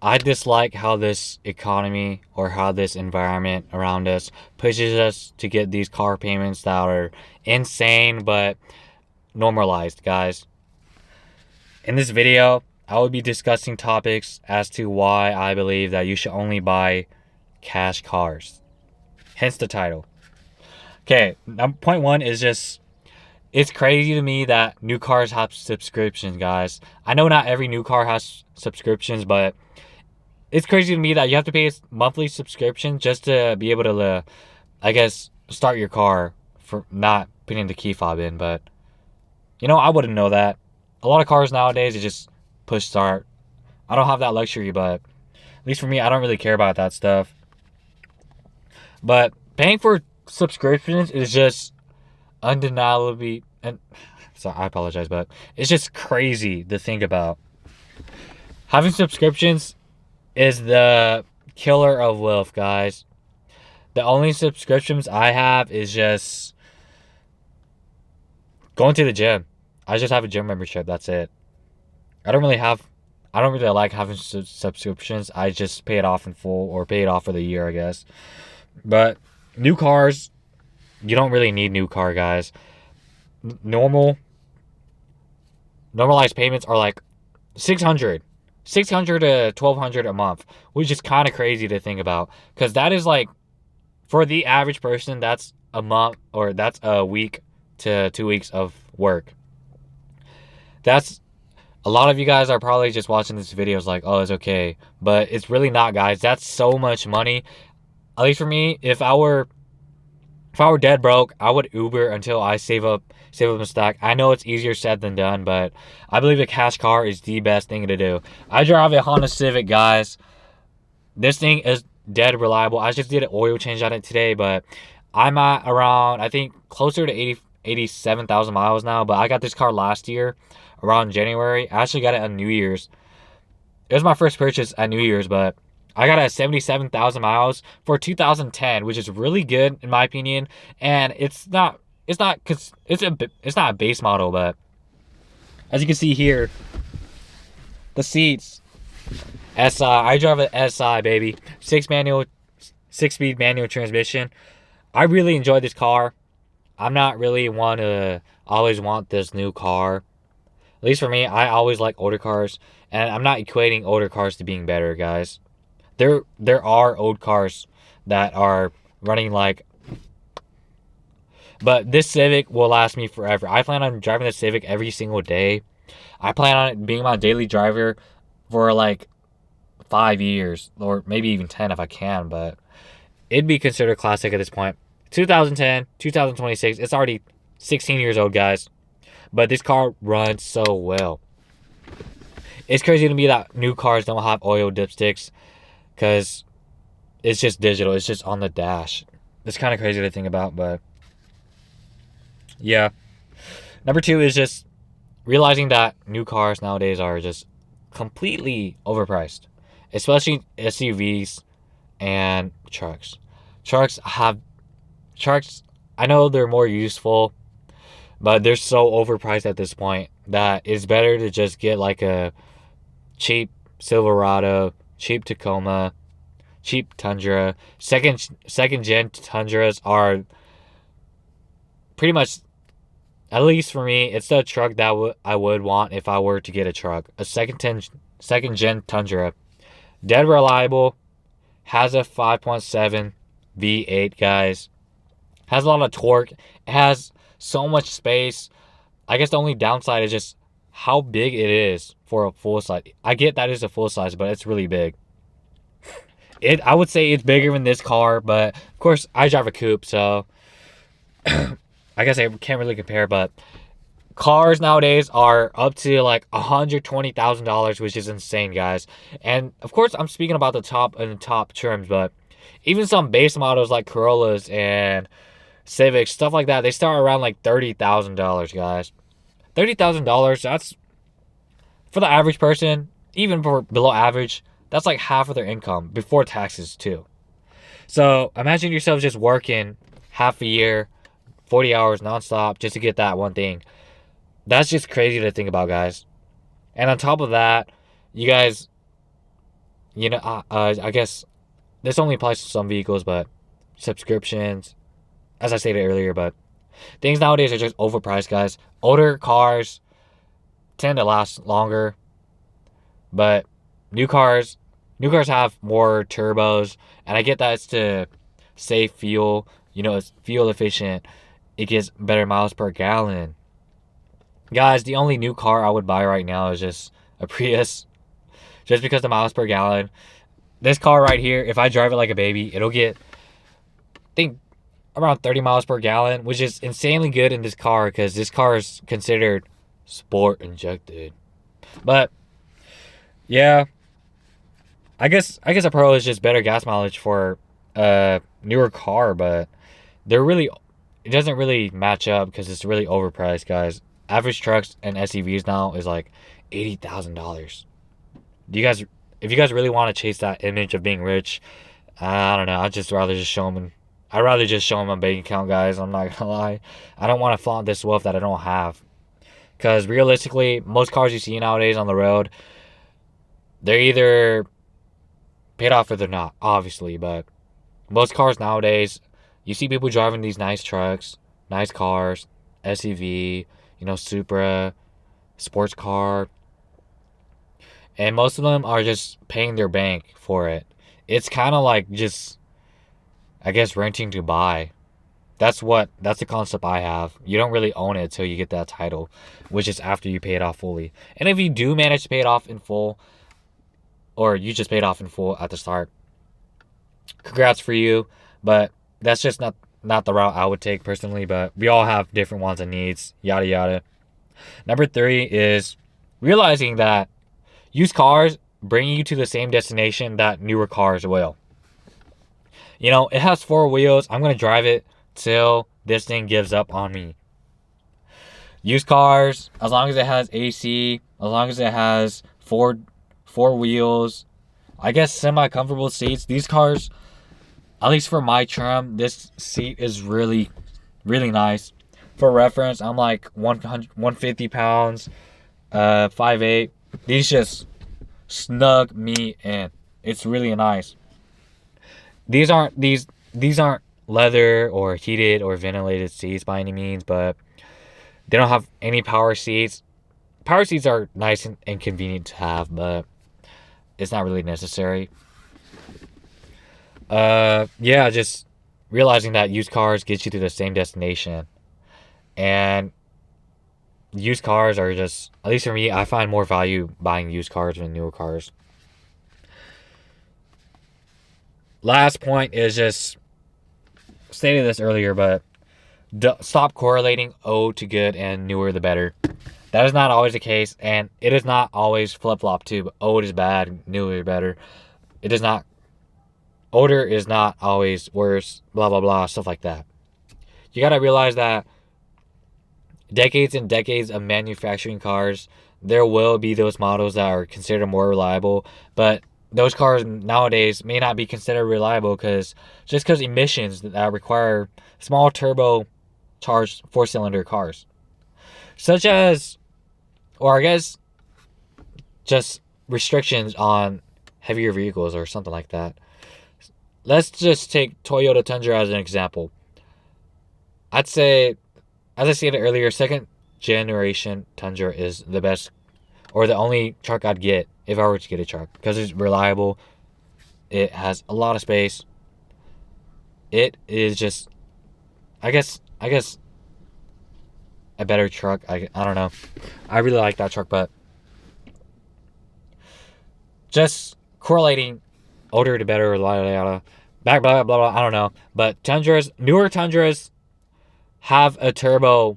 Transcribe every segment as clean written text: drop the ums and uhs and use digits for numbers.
I dislike how this economy or how this environment around us pushes us to get these car payments that are insane but normalized, guys. In this video, I will be discussing topics as to why I believe that you should only buy cash cars. Hence the title. Okay, point one is just it's crazy to me that new cars have subscriptions, guys. I know not every new car has subscriptions, but it's crazy to me that you have to pay a monthly subscription just to be able to, I guess, start your car for not putting the key fob in. But I wouldn't know that. A lot of cars nowadays, you just push start. I don't have that luxury, but at least for me, I don't really care about that stuff. But paying for subscriptions is just undeniably, and sorry, I apologize, but it's just crazy to think about. Having subscriptions is the killer of wealth, guys. The only subscriptions I have is just going to the gym. I just have a gym membership. That's it. I don't really have. I don't really like having subscriptions. I just pay it off in full or pay it off for the year, I guess. But new cars, you don't really need new car, guys. Normalized payments are like 600 to 1200 a month, which is kind of crazy to think about, because that is like, for the average person, that's a month, or that's a week to 2 weeks of work. That's a lot of you guys are probably just watching this videos like, oh, it's okay, but it's really not, guys. That's so much money. At least for me, if I were dead broke, I would Uber until I save up a stack. I know it's easier said than done, but I believe a cash car is the best thing to do. I drive a Honda Civic, guys. This thing is dead reliable. I just did an oil change on it today, but I'm at around, I think, closer to 87,000 miles now. But I got this car last year around January. I actually got it on New Year's. It was my first purchase at New Year's, but I got it at 77,000 miles for 2010, which is really good in my opinion. And it's not cause it's not a base model, but as you can see here, the seats, SI. I drive an SI, baby. 6-speed manual transmission. I really enjoy this car. I'm not really one to always want this new car. At least for me, I always like older cars, and I'm not equating older cars to being better, guys. There are old cars that are running like, but this Civic will last me forever. I plan on driving the Civic every single day. I plan on it being my daily driver for like 5 years, or maybe even 10 if I can, but it'd be considered a classic at this point. 2010, 2026, it's already 16 years old, guys. But this car runs so well. It's crazy to me that new cars don't have oil dipsticks, because it's just digital. It's just on the dash. It's kind of crazy to think about, but yeah. Number two is just realizing that new cars nowadays are just completely overpriced, especially SUVs and trucks. Trucks have trucks. I know they're more useful, but they're so overpriced at this point that it's better to just get like a cheap Silverado, cheap Tacoma, cheap Tundra. Second gen Tundras are pretty much, at least for me, it's the truck that I would want if I were to get a truck. A second gen Tundra, dead reliable, has a 5.7 V8, guys. Has a lot of torque. It has so much space. I guess the only downside is just how big it is for a full size. I get that it's a full size, but it's really big. I would say it's bigger than this car, but of course I drive a coupe, so I guess I can't really compare. But cars nowadays are up to like $120,000, which is insane, guys. And of course I'm speaking about the top trims, but even some base models like Corollas and Civics, stuff like that, they start around like $30,000, guys. $30,000, that's, for the average person, even for below average, that's like half of their income before taxes too. So imagine yourself just working half a year, 40 hours nonstop just to get that one thing. That's just crazy to think about, guys. And on top of that, you guys I guess this only applies to some vehicles, but subscriptions, as I stated earlier, but things nowadays are just overpriced, guys. Older cars tend to last longer, but new cars, new cars have more turbos, and I get that it's to save fuel. It's fuel efficient. It gets better miles per gallon. Guys, the only new car I would buy right now is just a Prius, just because the miles per gallon. This car right here, if I drive it like a baby, it'll get, I think, around 30 miles per gallon, which is insanely good in this car because this car is considered sport injected. But yeah, I guess a Pro is just better gas mileage for a newer car, but it doesn't really match up because it's really overpriced, guys. Average trucks and SUVs now is like $80,000. Do you guys, if you guys really want to chase that image of being rich, I don't know. I'd rather just show them my bank account, guys. I'm not gonna lie. I don't want to flaunt this wealth that I don't have. Because realistically, most cars you see nowadays on the road, they're either paid off or they're not, obviously. But most cars nowadays, you see people driving these nice trucks, nice cars, SUV, Supra, sports car, and most of them are just paying their bank for it. It's kind of like just, I guess, renting to buy. That's the concept I have. You don't really own it until you get that title, which is after you pay it off fully. And if you do manage to pay it off in full, or you just paid off in full at the start, congrats for you. But that's just not the route I would take personally. But we all have different wants and needs, yada yada. Number 3 is realizing that used cars bring you to the same destination that newer cars will. It has 4 wheels. I'm gonna drive it till this thing gives up on me. Used cars, as long as it has AC, as long as it has four wheels, I guess semi-comfortable seats. These cars, at least for my trim, this seat is really, really nice. For reference, I'm like 150 pounds, 5'8". These just snug me in. It's really nice. These aren't leather or heated or ventilated seats by any means, but they don't have any power seats. Power seats are nice and convenient to have, but it's not really necessary. Yeah, just realizing that used cars get you to the same destination. And used cars are just, at least for me, I find more value buying used cars than newer cars. Last point is just, stated this earlier, but stop correlating old to good and newer the better. That is not always the case, and it is not always flip-flop too. But old is bad, newer is better. It is not. Older is not always worse, blah blah blah, stuff like that. You gotta realize that decades and decades of manufacturing cars, there will be those models that are considered more reliable, but those cars nowadays may not be considered reliable because emissions that require small turbo charged 4-cylinder cars, such as, or I guess just restrictions on heavier vehicles or something like that. Let's just take Toyota Tundra as an example. I'd say, as I stated earlier, second generation Tundra is the best, or the only truck I'd get if I were to get a truck, because it's reliable. It has a lot of space. It is just, I guess a better truck. I don't know. I really like that truck, but just correlating older to better, yada yada, blah blah blah blah. I don't know, but newer Tundras have a turbo,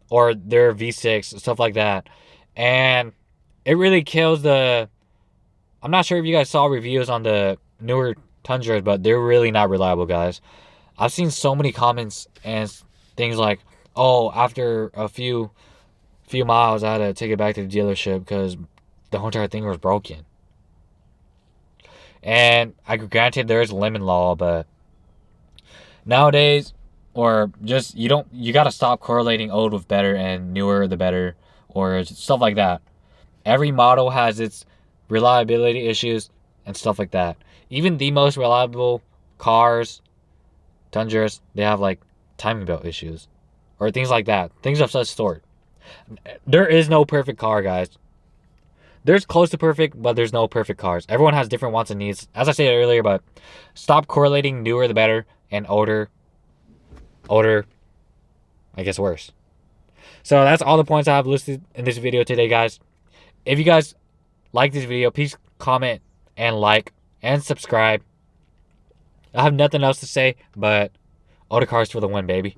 or their V6, stuff like that, and it really kills the. I'm not sure if you guys saw reviews on the newer Tundras, but they're really not reliable, guys. I've seen so many comments and things like, "Oh, after a few miles, I had to take it back to the dealership because the whole entire thing was broken." And granted, there is a lemon law, but nowadays, or just you gotta stop correlating old with better and newer the better, or stuff like that. Every model has its reliability issues. and stuff like that. Even the most reliable cars, Tundras, they have like timing belt issues or things like that. Things of such sort. There is no perfect car, guys. There's close to perfect, but there's no perfect cars. Everyone has different wants and needs. As I said earlier, but stop correlating newer the better and older, I guess worse. So that's all the points I have listed in this video today, guys. If you guys like this video, please comment and like and subscribe. I have nothing else to say, but older cars for the win, baby.